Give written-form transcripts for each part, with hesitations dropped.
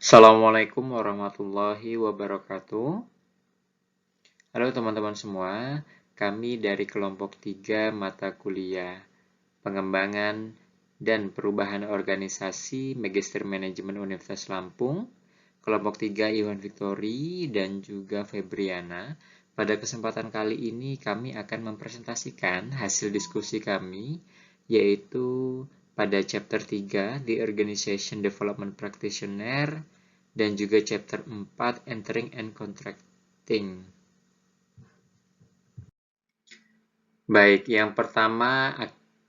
Assalamualaikum warahmatullahi wabarakatuh. Halo teman-teman semua, kami dari kelompok 3 mata kuliah Pengembangan dan Perubahan Organisasi Magister Manajemen Universitas Lampung, kelompok 3 Iwan Victory dan juga Febriana. Pada kesempatan kali ini kami akan mempresentasikan hasil diskusi kami, yaitu pada chapter 3 The Organization Development Practitioner dan juga chapter 4 Entering and Contracting. Baik, yang pertama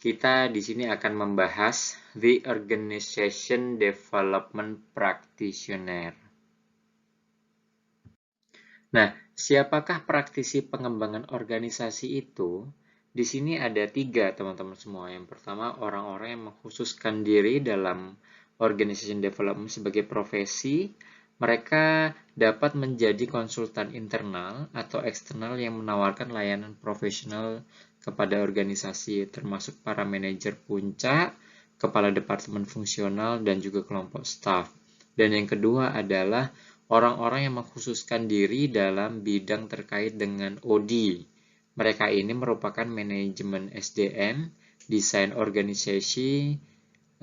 kita di sini akan membahas The Organization Development Practitioner. Nah, siapakah praktisi pengembangan organisasi itu? Di sini ada 3, teman-teman semua. Yang pertama, orang-orang yang mengkhususkan diri dalam organization development sebagai profesi. Mereka dapat menjadi konsultan internal atau eksternal yang menawarkan layanan profesional kepada organisasi, termasuk para manajer puncak, kepala departemen fungsional, dan juga kelompok staf. Dan yang kedua adalah orang-orang yang mengkhususkan diri dalam bidang terkait dengan OD. Mereka ini merupakan manajemen SDM, desain organisasi,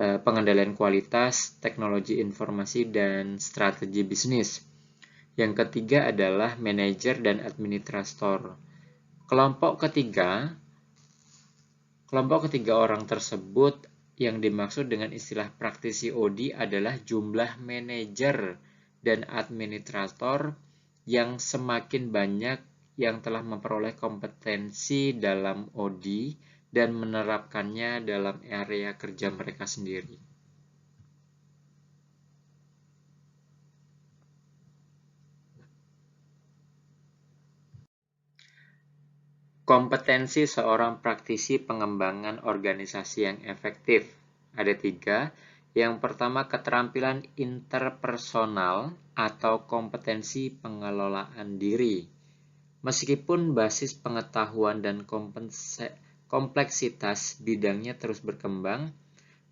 pengendalian kualitas, teknologi informasi, dan strategi bisnis. Yang ketiga adalah manajer dan administrator. Kelompok ketiga orang tersebut yang dimaksud dengan istilah praktisi OD adalah jumlah manajer dan administrator yang semakin banyak yang telah memperoleh kompetensi dalam OD dan menerapkannya dalam area kerja mereka sendiri. Kompetensi seorang praktisi pengembangan organisasi yang efektif. Ada 3. Yang pertama, keterampilan interpersonal atau kompetensi pengelolaan diri. Meskipun basis pengetahuan dan kompleksitas bidangnya terus berkembang,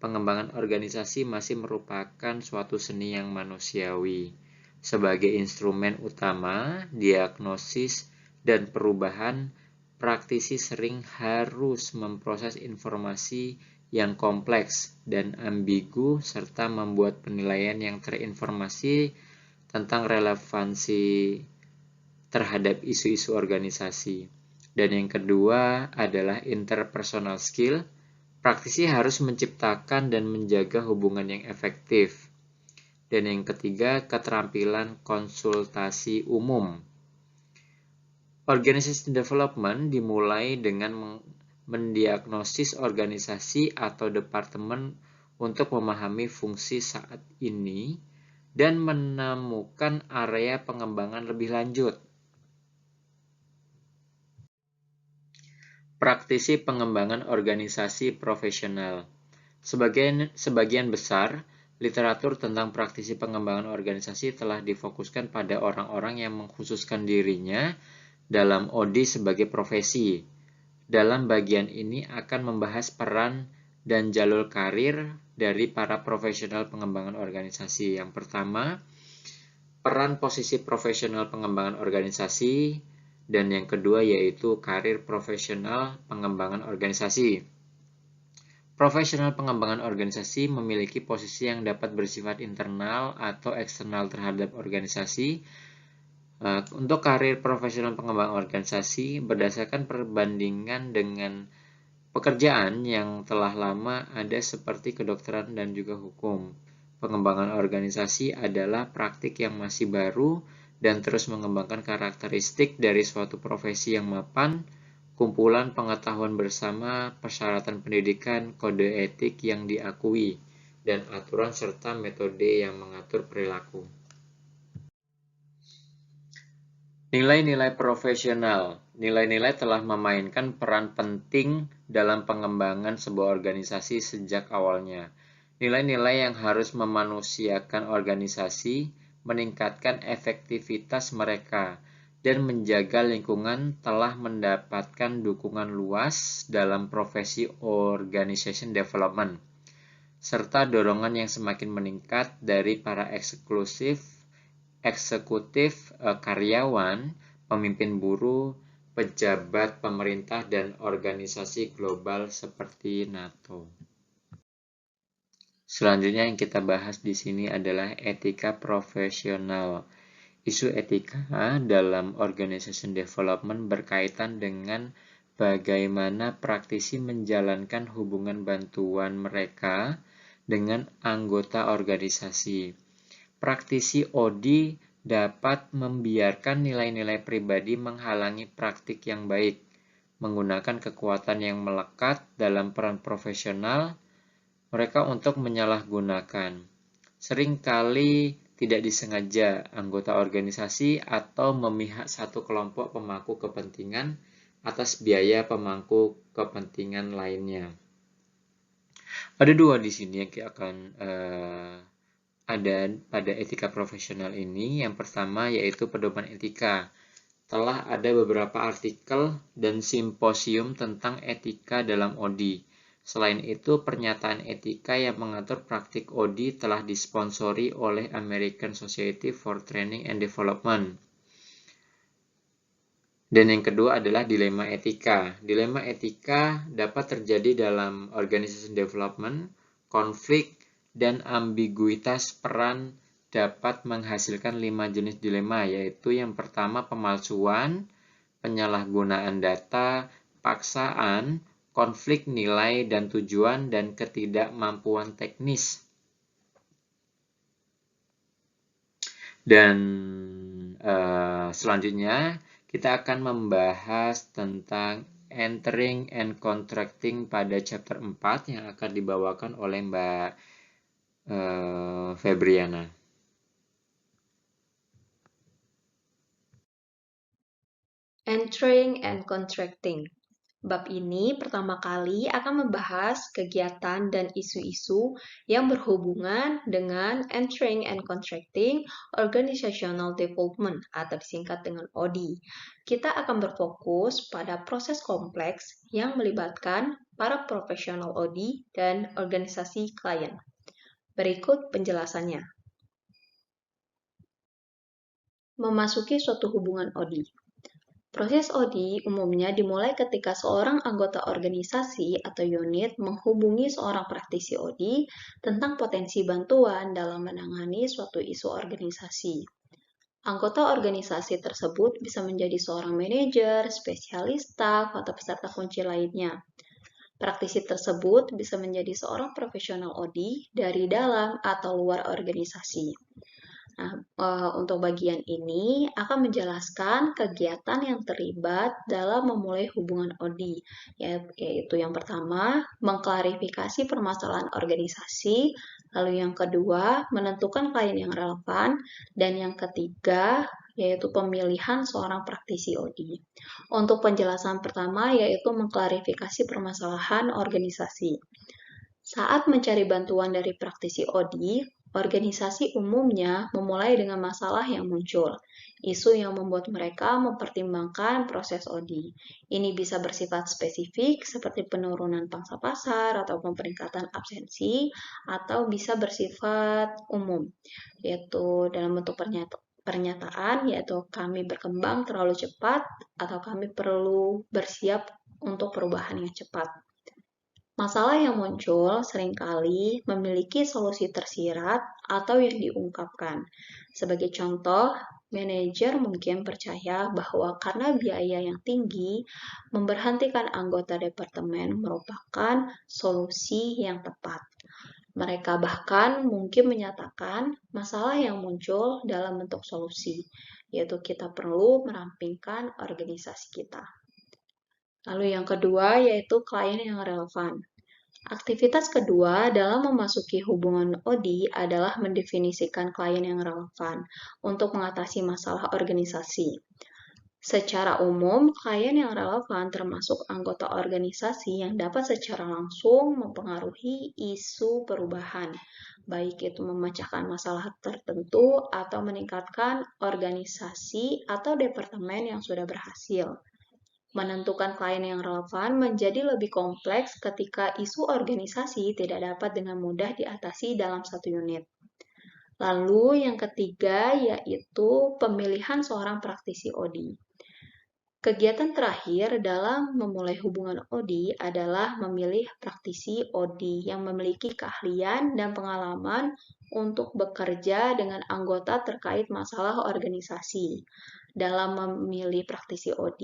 pengembangan organisasi masih merupakan suatu seni yang manusiawi. Sebagai instrumen utama, diagnosis, dan perubahan, praktisi sering harus memproses informasi yang kompleks dan ambigu serta membuat penilaian yang terinformasi tentang relevansi terhadap isu-isu organisasi. Dan yang kedua adalah interpersonal skill. Praktisi harus menciptakan dan menjaga hubungan yang efektif. Dan yang ketiga, keterampilan konsultasi umum. Organization development dimulai dengan mendiagnosis organisasi atau departemen untuk memahami fungsi saat ini dan menemukan area pengembangan lebih lanjut. Praktisi pengembangan organisasi profesional. Sebagian besar literatur tentang praktisi pengembangan organisasi telah difokuskan pada orang-orang yang mengkhususkan dirinya dalam OD sebagai profesi. Dalam bagian ini akan membahas peran dan jalur karir dari para profesional pengembangan organisasi. Yang pertama, peran posisi profesional pengembangan organisasi, dan yang kedua yaitu karir profesional pengembangan organisasi. Profesional pengembangan organisasi memiliki posisi yang dapat bersifat internal atau eksternal terhadap organisasi. Untuk karir profesional pengembangan organisasi berdasarkan perbandingan dengan pekerjaan yang telah lama ada seperti kedokteran dan juga hukum. Pengembangan organisasi adalah praktik yang masih baru dan terus mengembangkan karakteristik dari suatu profesi yang mapan, kumpulan pengetahuan bersama, persyaratan pendidikan, kode etik yang diakui, dan aturan serta metode yang mengatur perilaku. Nilai-nilai profesional. Nilai-nilai telah memainkan peran penting dalam pengembangan sebuah organisasi sejak awalnya. Nilai-nilai yang harus memanusiakan organisasi, meningkatkan efektivitas mereka, dan menjaga lingkungan telah mendapatkan dukungan luas dalam profesi organization development. serta dorongan yang semakin meningkat dari para eksekutif karyawan, pemimpin buruh, pejabat pemerintah, dan organisasi global seperti NATO. Selanjutnya yang kita bahas di sini adalah etika profesional. Isu etika dalam organization development berkaitan dengan bagaimana praktisi menjalankan hubungan bantuan mereka dengan anggota organisasi. Praktisi OD dapat membiarkan nilai-nilai pribadi menghalangi praktik yang baik, menggunakan kekuatan yang melekat dalam peran profesional mereka untuk menyalahgunakan. Seringkali tidak disengaja anggota organisasi atau memihak satu kelompok pemangku kepentingan atas biaya pemangku kepentingan lainnya. Ada dua di sini yang akan ada pada etika profesional ini. Yang pertama yaitu pedoman etika. Telah ada beberapa artikel dan simposium tentang etika dalam OD. Selain itu, pernyataan etika yang mengatur praktik OD telah disponsori oleh American Society for Training and Development. Dan yang kedua adalah dilema etika. Dilema etika dapat terjadi dalam organization development, konflik, dan ambiguitas peran dapat menghasilkan 5 jenis dilema, yaitu yang pertama pemalsuan, penyalahgunaan data, paksaan, konflik nilai dan tujuan, dan ketidakmampuan teknis. Dan selanjutnya kita akan membahas tentang entering and contracting pada chapter 4 yang akan dibawakan oleh Mbak Febriana. Entering and contracting. Bab ini pertama kali akan membahas kegiatan dan isu-isu yang berhubungan dengan Entering and Contracting Organizational Development atau disingkat dengan OD. Kita akan berfokus pada proses kompleks yang melibatkan para profesional OD dan organisasi klien. Berikut penjelasannya. Memasuki suatu hubungan OD. Proses OD umumnya dimulai ketika seorang anggota organisasi atau unit menghubungi seorang praktisi OD tentang potensi bantuan dalam menangani suatu isu organisasi. Anggota organisasi tersebut bisa menjadi seorang manajer, spesialis staf, atau peserta kunci lainnya. Praktisi tersebut bisa menjadi seorang profesional OD dari dalam atau luar organisasi. Nah, untuk bagian ini akan menjelaskan kegiatan yang terlibat dalam memulai hubungan OD, yaitu yang pertama, mengklarifikasi permasalahan organisasi, lalu yang kedua, menentukan klien yang relevan, dan yang ketiga, yaitu pemilihan seorang praktisi OD. Untuk penjelasan pertama, yaitu mengklarifikasi permasalahan organisasi. Saat mencari bantuan dari praktisi OD, organisasi umumnya memulai dengan masalah yang muncul, isu yang membuat mereka mempertimbangkan proses OD. Ini bisa bersifat spesifik seperti penurunan pangsa pasar atau peningkatan absensi, atau bisa bersifat umum, yaitu dalam bentuk pernyataan, yaitu kami berkembang terlalu cepat atau kami perlu bersiap untuk perubahan yang cepat. Masalah yang muncul seringkali memiliki solusi tersirat atau yang diungkapkan. Sebagai contoh, manajer mungkin percaya bahwa karena biaya yang tinggi, memberhentikan anggota departemen merupakan solusi yang tepat. Mereka bahkan mungkin menyatakan masalah yang muncul dalam bentuk solusi, yaitu kita perlu merampingkan organisasi kita. Lalu yang kedua yaitu klien yang relevan. Aktivitas kedua dalam memasuki hubungan OD adalah mendefinisikan klien yang relevan untuk mengatasi masalah organisasi. Secara umum, klien yang relevan termasuk anggota organisasi yang dapat secara langsung mempengaruhi isu perubahan, baik itu memecahkan masalah tertentu atau meningkatkan organisasi atau departemen yang sudah berhasil. Menentukan klien yang relevan menjadi lebih kompleks ketika isu organisasi tidak dapat dengan mudah diatasi dalam satu unit. Lalu yang ketiga yaitu pemilihan seorang praktisi OD. Kegiatan terakhir dalam memulai hubungan OD adalah memilih praktisi OD yang memiliki keahlian dan pengalaman untuk bekerja dengan anggota terkait masalah organisasi. Dalam memilih praktisi OD,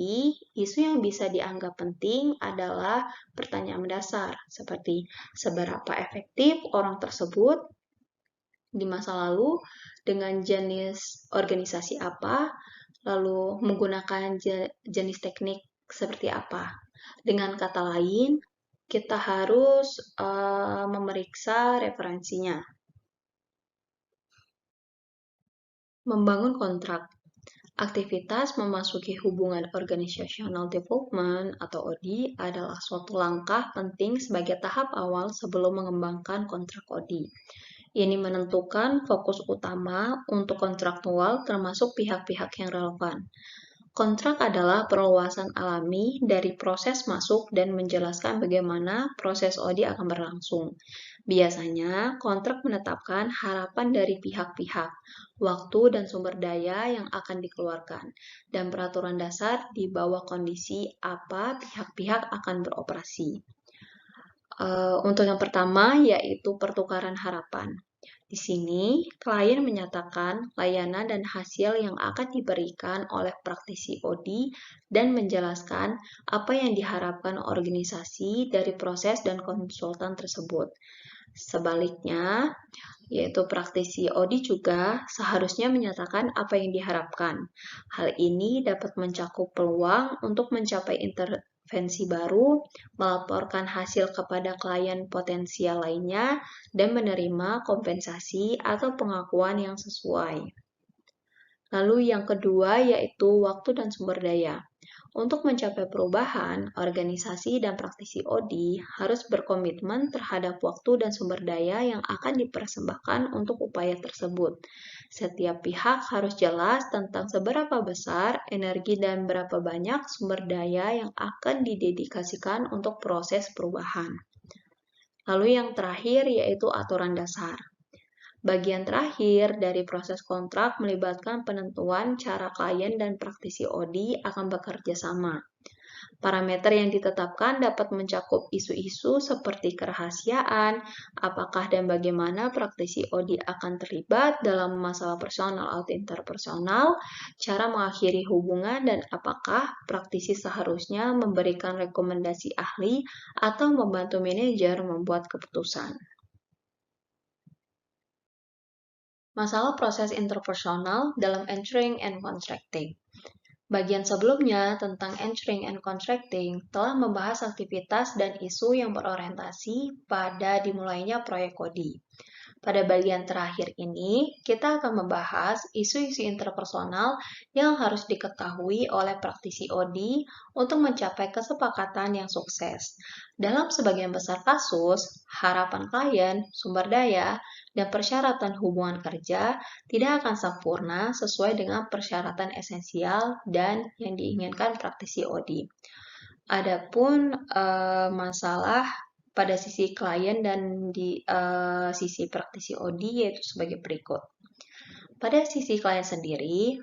isu yang bisa dianggap penting adalah pertanyaan mendasar, seperti seberapa efektif orang tersebut di masa lalu, dengan jenis organisasi apa, lalu menggunakan jenis teknik seperti apa. Dengan kata lain, kita harus memeriksa referensinya. Membangun kontrak. Aktivitas memasuki hubungan organizational development atau OD adalah suatu langkah penting sebagai tahap awal sebelum mengembangkan kontrak OD. Ini menentukan fokus utama untuk kontraktual termasuk pihak-pihak yang relevan. Kontrak adalah perluasan alami dari proses masuk dan menjelaskan bagaimana proses OD akan berlangsung. Biasanya, kontrak menetapkan harapan dari pihak-pihak, waktu dan sumber daya yang akan dikeluarkan, dan peraturan dasar di bawah kondisi apa pihak-pihak akan beroperasi. Untuk yang pertama, yaitu pertukaran harapan. Di sini, klien menyatakan layanan dan hasil yang akan diberikan oleh praktisi OD dan menjelaskan apa yang diharapkan organisasi dari proses dan konsultan tersebut. Sebaliknya, yaitu praktisi OD juga seharusnya menyatakan apa yang diharapkan. Hal ini dapat mencakup peluang untuk mencapai intervensi baru, melaporkan hasil kepada klien potensial lainnya, dan menerima kompensasi atau pengakuan yang sesuai. Lalu yang kedua yaitu waktu dan sumber daya. Untuk mencapai perubahan, organisasi dan praktisi OD harus berkomitmen terhadap waktu dan sumber daya yang akan dipersembahkan untuk upaya tersebut. Setiap pihak harus jelas tentang seberapa besar energi dan berapa banyak sumber daya yang akan didedikasikan untuk proses perubahan. Lalu yang terakhir yaitu aturan dasar. Bagian terakhir dari proses kontrak melibatkan penentuan cara klien dan praktisi OD akan bekerja sama. Parameter yang ditetapkan dapat mencakup isu-isu seperti kerahasiaan, apakah dan bagaimana praktisi OD akan terlibat dalam masalah personal atau interpersonal, cara mengakhiri hubungan, dan apakah praktisi seharusnya memberikan rekomendasi ahli atau membantu manajer membuat keputusan. Masalah proses interpersonal dalam entering and contracting. Bagian sebelumnya tentang entering and contracting telah membahas aktivitas dan isu yang berorientasi pada dimulainya proyek OD. Pada bagian terakhir ini, kita akan membahas isu-isu interpersonal yang harus diketahui oleh praktisi OD untuk mencapai kesepakatan yang sukses. Dalam sebagian besar kasus, harapan klien, sumber daya, dan persyaratan hubungan kerja tidak akan sempurna sesuai dengan persyaratan esensial dan yang diinginkan praktisi OD. Adapun masalah pada sisi klien dan di sisi praktisi OD yaitu sebagai berikut. Pada sisi klien sendiri,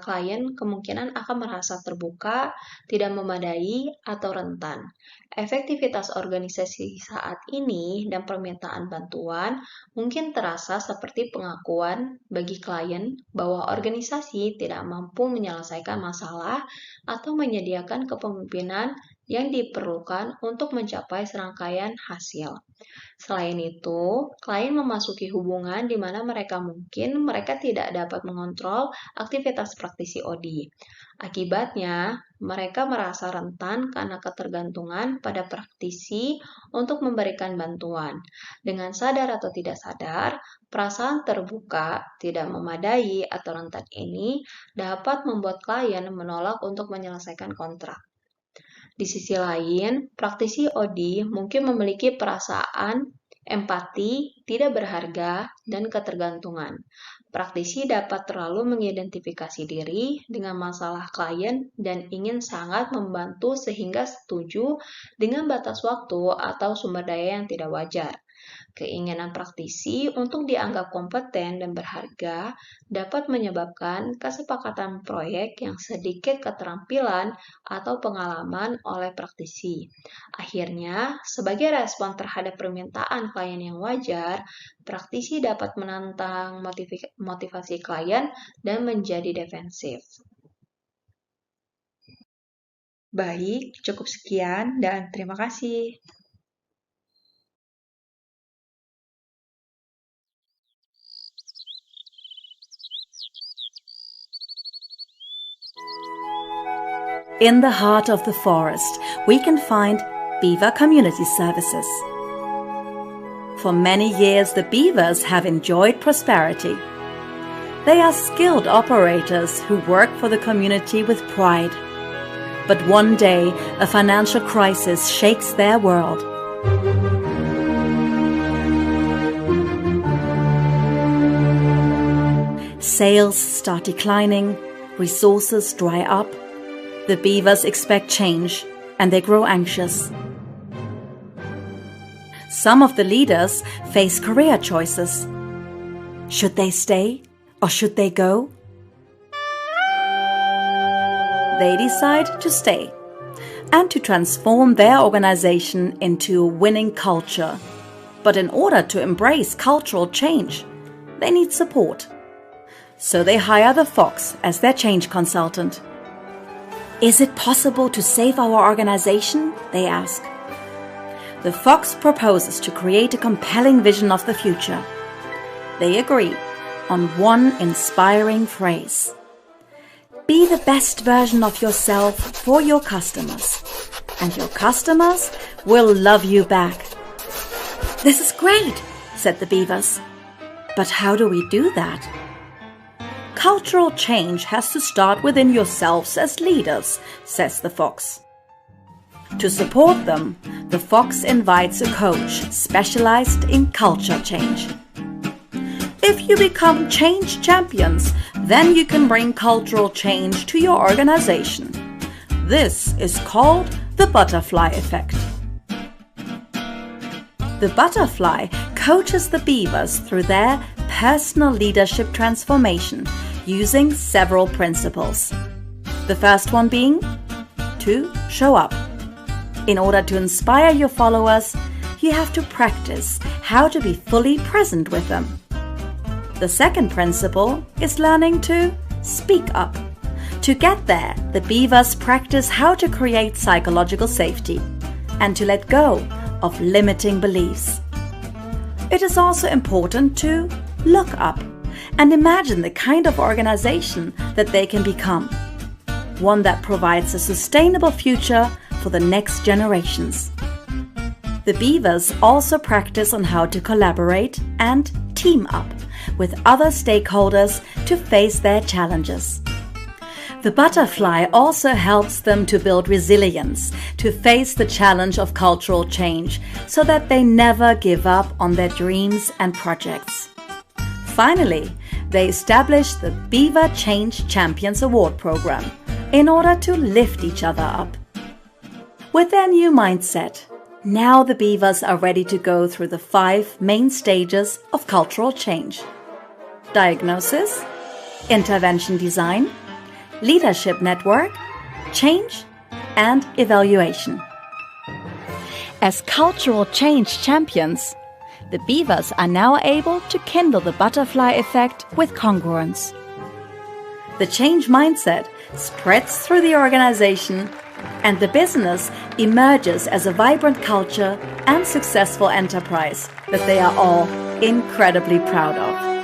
klien kemungkinan akan merasa terbuka, tidak memadai, atau rentan. Efektivitas organisasi saat ini dan permintaan bantuan mungkin terasa seperti pengakuan bagi klien bahwa organisasi tidak mampu menyelesaikan masalah atau menyediakan kepemimpinan yang diperlukan untuk mencapai serangkaian hasil. Selain itu, klien memasuki hubungan di mana mereka tidak dapat mengontrol aktivitas praktisi OD. Akibatnya, mereka merasa rentan karena ketergantungan pada praktisi untuk memberikan bantuan. Dengan sadar atau tidak sadar, perasaan terbuka, tidak memadai, atau rentan ini dapat membuat klien menolak untuk menyelesaikan kontrak. Di sisi lain, praktisi OD mungkin memiliki perasaan empati, tidak berharga, dan ketergantungan. Praktisi dapat terlalu mengidentifikasi diri dengan masalah klien dan ingin sangat membantu sehingga setuju dengan batas waktu atau sumber daya yang tidak wajar. Keinginan praktisi untuk dianggap kompeten dan berharga dapat menyebabkan kesepakatan proyek yang sedikit keterampilan atau pengalaman oleh praktisi. Akhirnya, sebagai respon terhadap permintaan klien yang wajar, praktisi dapat menantang motivasi klien dan menjadi defensif. Baik, cukup sekian dan terima kasih. In the heart of the forest, we can find beaver community services. For many years, the beavers have enjoyed prosperity. They are skilled operators who work for the community with pride. But one day, a financial crisis shakes their world. Sales start declining, resources dry up. The beavers expect change, and they grow anxious. Some of the leaders face career choices. Should they stay or should they go? They decide to stay and to transform their organization into a winning culture. But in order to embrace cultural change, they need support. So they hire the Fox as their change consultant. Is it possible to save our organization? They ask. The Fox proposes to create a compelling vision of the future. They agree on one inspiring phrase. Be the best version of yourself for your customers, and your customers will love you back. This is great, said the beavers. But how do we do that? Cultural change has to start within yourselves as leaders, says the Fox. To support them, the Fox invites a coach specialized in culture change. If you become change champions, then you can bring cultural change to your organization. This is called the butterfly effect. The butterfly coaches the beavers through their personal leadership transformation using several principles. The first one being to show up. In order to inspire your followers, you have to practice how to be fully present with them. The second principle is learning to speak up. To get there, the beavers practice how to create psychological safety and to let go of limiting beliefs. It is also important to look up and imagine the kind of organization that they can become. One that provides a sustainable future for the next generations. The beavers also practice on how to collaborate and team up with other stakeholders to face their challenges. The butterfly also helps them to build resilience to face the challenge of cultural change so that they never give up on their dreams and projects. Finally, they established the Beaver Change Champions Award program in order to lift each other up. With their new mindset, now the beavers are ready to go through the 5 main stages of cultural change: diagnosis, intervention design, leadership network, change, and evaluation. As cultural change champions, the beavers are now able to kindle the butterfly effect with congruence. The change mindset spreads through the organization, and the business emerges as a vibrant culture and successful enterprise that they are all incredibly proud of.